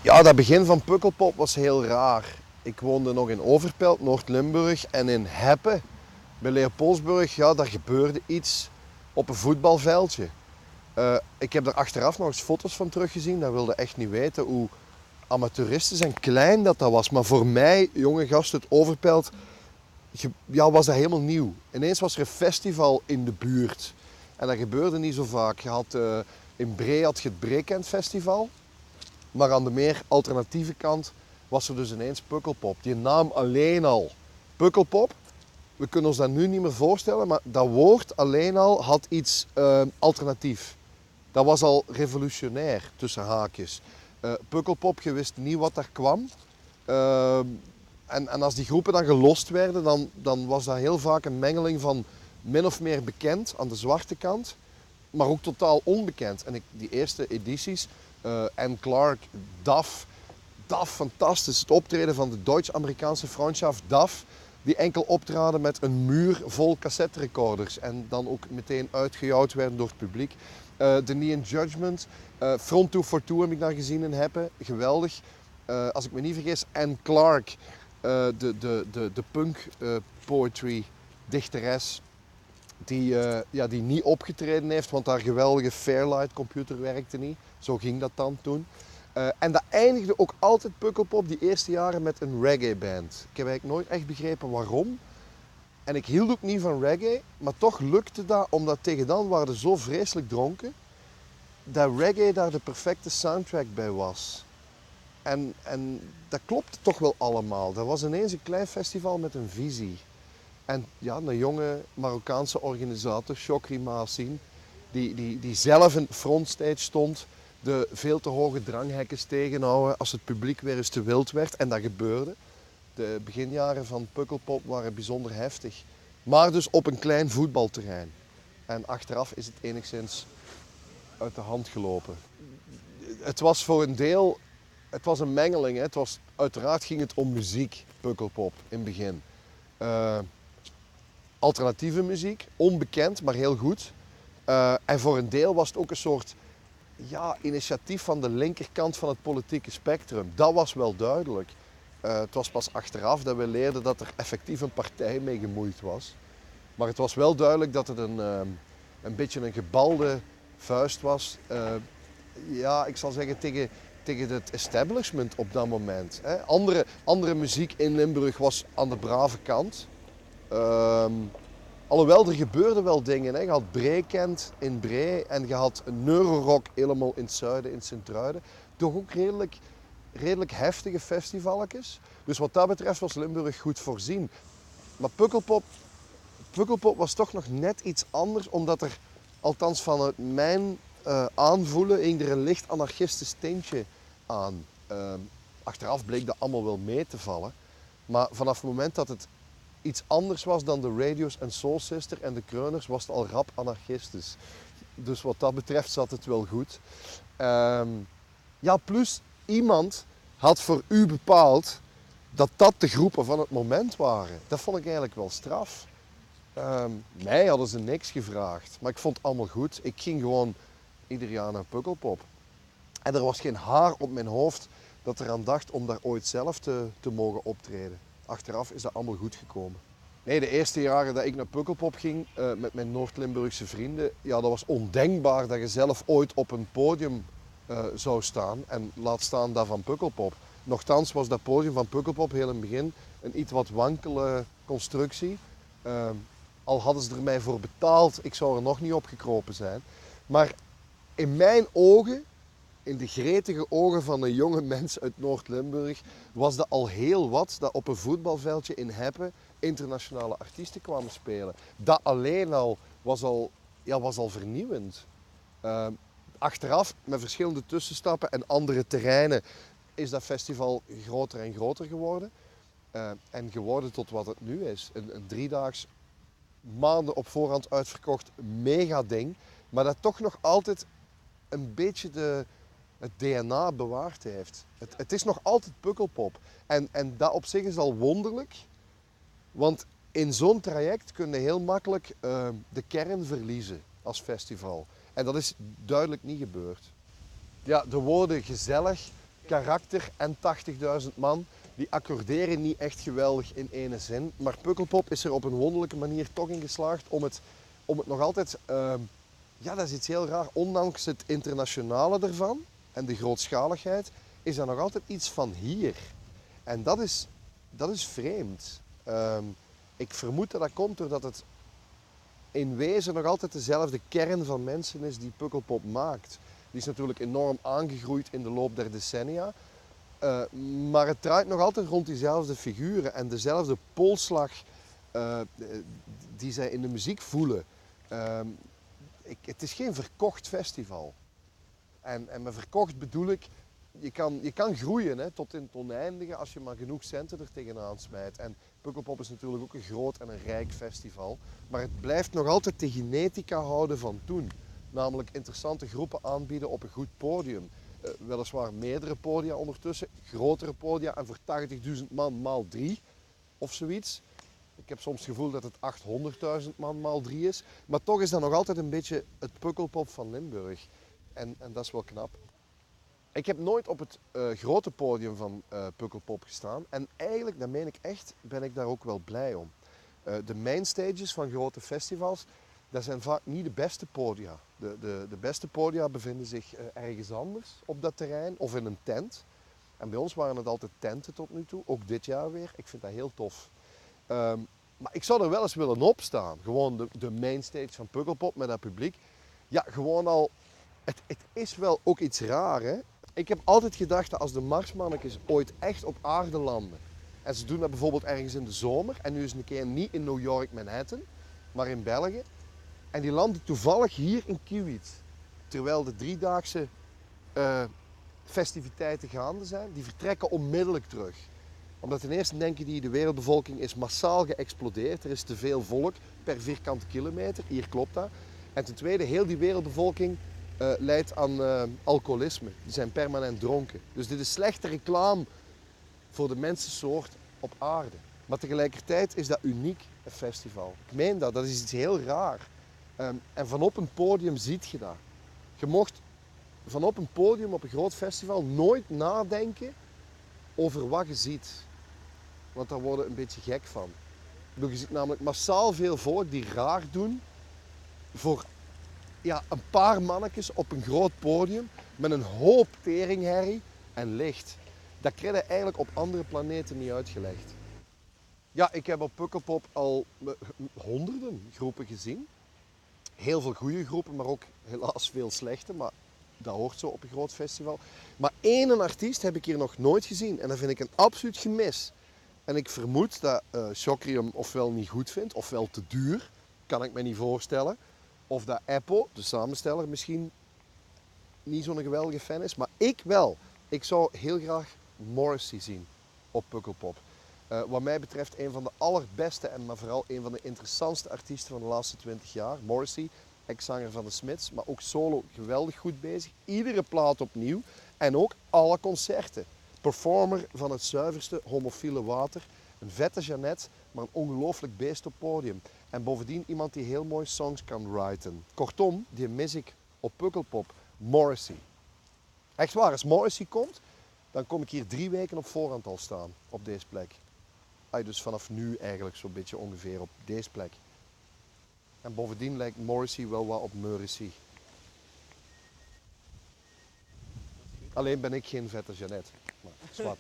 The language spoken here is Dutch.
Ja, dat begin van Pukkelpop was heel raar. Ik woonde nog in Overpelt, Noord-Limburg en in Heppe, bij Leopoldsburg, ja, daar gebeurde iets op een voetbalveldje. Ik heb daar achteraf nog eens foto's van teruggezien. Dat wilde echt niet weten hoe amateuristisch en klein dat was. Maar voor mij, jonge gast uit Overpelt, ja, was dat helemaal nieuw. Ineens was er een festival in de buurt. En dat gebeurde niet zo vaak. In Bree had je het Breekend Festival. Maar aan de meer alternatieve kant was er dus ineens Pukkelpop. Die naam alleen al. Pukkelpop, we kunnen ons dat nu niet meer voorstellen, maar dat woord alleen al had iets alternatief. Dat was al revolutionair, tussen haakjes. Pukkelpop, je wist niet wat daar kwam. Uh, en als die groepen dan gelost werden, dan was dat heel vaak een mengeling van min of meer bekend aan de zwarte kant, maar ook totaal onbekend. En die eerste edities, Anne Clark, DAF, fantastisch. Het optreden van de Duits-Amerikaanse Freundschaft DAF, die enkel optraden met een muur vol cassetterecorders en dan ook meteen uitgejouwd werden door het publiek. The Neon Judgment, Front 242 heb ik daar gezien in Heppe, geweldig. Als ik me niet vergis, Anne Clark, de punk poetry dichteres, die niet opgetreden heeft, want haar geweldige Fairlight computer werkte niet. Zo ging dat dan toen. En dat eindigde ook altijd Pukkelpop die eerste jaren met een reggae band. Ik heb eigenlijk nooit echt begrepen waarom. En ik hield ook niet van reggae, maar toch lukte dat, omdat tegen dan waren ze zo vreselijk dronken, dat reggae daar de perfecte soundtrack bij was. En dat klopte toch wel allemaal. Dat was ineens een klein festival met een visie. En ja, een jonge Marokkaanse organisator, Chokri Maasin, die zelf in frontstage stond, de veel te hoge dranghekken tegenhouden als het publiek weer eens te wild werd. En dat gebeurde. De beginjaren van Pukkelpop waren bijzonder heftig. Maar dus op een klein voetbalterrein. En achteraf is het enigszins uit de hand gelopen. Het was voor een deel, het was een mengeling. Hè. Uiteraard ging het om muziek, Pukkelpop, in het begin. Alternatieve muziek, onbekend, maar heel goed. En voor een deel was het ook een soort initiatief van de linkerkant van het politieke spectrum. Dat was wel duidelijk. Het was pas achteraf dat we leerden dat er effectief een partij mee gemoeid was. Maar het was wel duidelijk dat het een beetje een gebalde vuist was. Ik zal zeggen tegen het establishment op dat moment. Hè. Andere muziek in Limburg was aan de brave kant. Alhoewel, er gebeurden wel dingen. Hè. Je had Breekend in Bree en je had Neurorock helemaal in het zuiden, in Sint-Truiden. Toch ook redelijk heftige festivalletjes. Dus wat dat betreft was Limburg goed voorzien. Maar Pukkelpop was toch nog net iets anders, omdat er, althans vanuit mijn aanvoelen, hing er een licht anarchistisch tintje aan. Achteraf bleek dat allemaal wel mee te vallen. Maar vanaf het moment dat het iets anders was dan de Radio's en Soul Sister en de Kreuners, was het al rap anarchistisch. Dus wat dat betreft zat het wel goed. Plus iemand had voor u bepaald dat dat de groepen van het moment waren. Dat vond ik eigenlijk wel straf. Mij hadden ze niks gevraagd, maar ik vond het allemaal goed. Ik ging gewoon ieder jaar naar Pukkelpop. En er was geen haar op mijn hoofd dat eraan dacht om daar ooit zelf te mogen optreden. Achteraf is dat allemaal goed gekomen. Nee, de eerste jaren dat ik naar Pukkelpop ging met mijn Noord-Limburgse vrienden, ja, dat was ondenkbaar dat je zelf ooit op een podium zou staan en laat staan dat van Pukkelpop. Nochtans was dat podium van Pukkelpop heel in het begin een iets wat wankele constructie. Al hadden ze er mij voor betaald, ik zou er nog niet op gekropen zijn. Maar in mijn ogen, in de gretige ogen van een jonge mens uit Noord-Limburg, was dat al heel wat dat op een voetbalveldje in Heppe internationale artiesten kwamen spelen. Dat alleen al was al vernieuwend. Achteraf, met verschillende tussenstappen en andere terreinen, is dat festival groter en groter geworden. En geworden tot wat het nu is. Een driedaags, maanden op voorhand uitverkocht mega ding. Maar dat toch nog altijd een beetje het DNA bewaard heeft. Het is nog altijd Pukkelpop. En dat op zich is al wonderlijk. Want in zo'n traject kun je heel makkelijk de kern verliezen als festival. En dat is duidelijk niet gebeurd. Ja, de woorden gezellig karakter en 80.000 man. Die accorderen niet echt geweldig in ene zin. Maar Pukkelpop is er op een wonderlijke manier toch in geslaagd om het nog altijd... ja, dat is iets heel raar. Ondanks het internationale ervan en de grootschaligheid, is dat nog altijd iets van hier. En dat is vreemd. Ik vermoed dat dat komt doordat het in wezen nog altijd dezelfde kern van mensen is die Pukkelpop maakt. Die is natuurlijk enorm aangegroeid in de loop der decennia. Maar het draait nog altijd rond diezelfde figuren en dezelfde polsslag die zij in de muziek voelen. Het is geen verkocht festival. En met verkocht bedoel ik, je kan groeien hè, tot in het oneindige als je maar genoeg centen er tegenaan smijt. En Pukkelpop is natuurlijk ook een groot en een rijk festival. Maar het blijft nog altijd de genetica houden van toen. Namelijk interessante groepen aanbieden op een goed podium. Weliswaar meerdere podia ondertussen, grotere podia en voor 80.000 man maal 3 of zoiets. Ik heb soms het gevoel dat het 800.000 man maal 3 is. Maar toch is dat nog altijd een beetje het Pukkelpop van Limburg. En dat is wel knap. Ik heb nooit op het grote podium van Pukkelpop gestaan. En eigenlijk, dat meen ik echt, ben ik daar ook wel blij om. De mainstages van grote festivals, dat zijn vaak niet de beste podia. De beste podia bevinden zich ergens anders op dat terrein of in een tent. En bij ons waren het altijd tenten tot nu toe, ook dit jaar weer. Ik vind dat heel tof. Maar ik zou er wel eens willen opstaan. Gewoon de mainstage van Pukkelpop met dat publiek. Ja, gewoon al... Het is wel ook iets raar, hè. Ik heb altijd gedacht dat als de Marsmannetjes ooit echt op aarde landen... En ze doen dat bijvoorbeeld ergens in de zomer. En nu is het een keer niet in New York, Manhattan, maar in België. En die landen toevallig hier in Kiewit. Terwijl de driedaagse festiviteiten gaande zijn. Die vertrekken onmiddellijk terug. Omdat ten eerste denken die de wereldbevolking is massaal geëxplodeerd. Er is te veel volk per vierkante kilometer. Hier klopt dat. En ten tweede, heel die wereldbevolking lijdt aan alcoholisme. Die zijn permanent dronken. Dus dit is slechte reclame voor de mensensoort op aarde. Maar tegelijkertijd is dat uniek, een festival. Ik meen dat is iets heel raar. En vanop een podium ziet je dat. Je mocht vanop een podium op een groot festival nooit nadenken over wat je ziet. Want daar worden een beetje gek van. Je ziet namelijk massaal veel volk die raar doen voor ja, een paar mannetjes op een groot podium met een hoop teringherrie en licht. Dat krijg je eigenlijk op andere planeten niet uitgelegd. Ja, ik heb op Pukkelpop al honderden groepen gezien. Heel veel goede groepen, maar ook helaas veel slechte. Maar dat hoort zo op een groot festival. Maar één artiest heb ik hier nog nooit gezien. En dat vind ik een absoluut gemis. En ik vermoed dat Chokri hem ofwel niet goed vindt, ofwel te duur. Kan ik me niet voorstellen. Of dat Eppo, de samensteller, misschien niet zo'n geweldige fan is. Maar ik wel. Ik zou heel graag Morrissey zien op Pukkelpop. Wat mij betreft een van de allerbeste en maar vooral een van de interessantste artiesten van de laatste 20 jaar. Morrissey, ex-zanger van de Smiths, maar ook solo geweldig goed bezig. Iedere plaat opnieuw en ook alle concerten. Performer van het zuiverste homofiele water. Een vette Jeannette, maar een ongelooflijk beest op podium. En bovendien iemand die heel mooi songs kan writen. Kortom, die mis ik op Pukkelpop. Morrissey. Echt waar, als Morrissey komt, dan kom ik hier 3 weken op voorhand al staan, op deze plek. Dus vanaf nu eigenlijk zo'n beetje ongeveer op deze plek. En bovendien lijkt Morrissey wel wat op Morrissey. Alleen ben ik geen vette Jeannette. Maar zwart.